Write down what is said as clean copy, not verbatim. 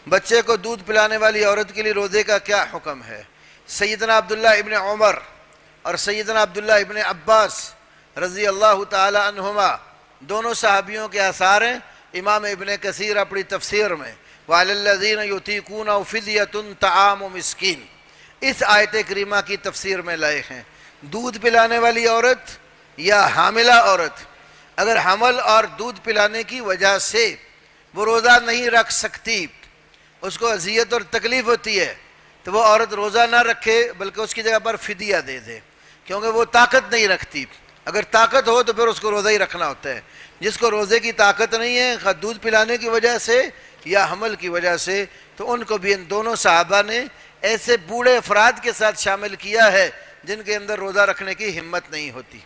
بچے کو دودھ پلانے والی عورت کے لیے روزے کا کیا حکم ہے؟ سیدنا عبداللہ ابن عمر اور سیدنا عبداللہ ابن عباس رضی اللہ تعالی عنہما دونوں صحابیوں کے آثار ہیں۔ امام ابن کثیر اپنی تفسیر میں وَعَلَى الَّذِينَ يُطِيقُونَهُ فِدْيَةٌ طَعَامُ مِسْكِينٍ اس آیت کریمہ کی تفسیر میں لائے ہیں۔ دودھ پلانے والی عورت یا حاملہ عورت اگر حمل اور دودھ پلانے کی وجہ سے وہ روزہ نہیں رکھ سکتی، اس کو اذیت اور تکلیف ہوتی ہے، تو وہ عورت روزہ نہ رکھے بلکہ اس کی جگہ پر فدیہ دے دے، کیونکہ وہ طاقت نہیں رکھتی۔ اگر طاقت ہو تو پھر اس کو روزہ ہی رکھنا ہوتا ہے۔ جس کو روزے کی طاقت نہیں ہے خواہ دودھ پلانے کی وجہ سے یا حمل کی وجہ سے، تو ان کو بھی ان دونوں صحابہ نے ایسے بوڑھے افراد کے ساتھ شامل کیا ہے جن کے اندر روزہ رکھنے کی ہمت نہیں ہوتی۔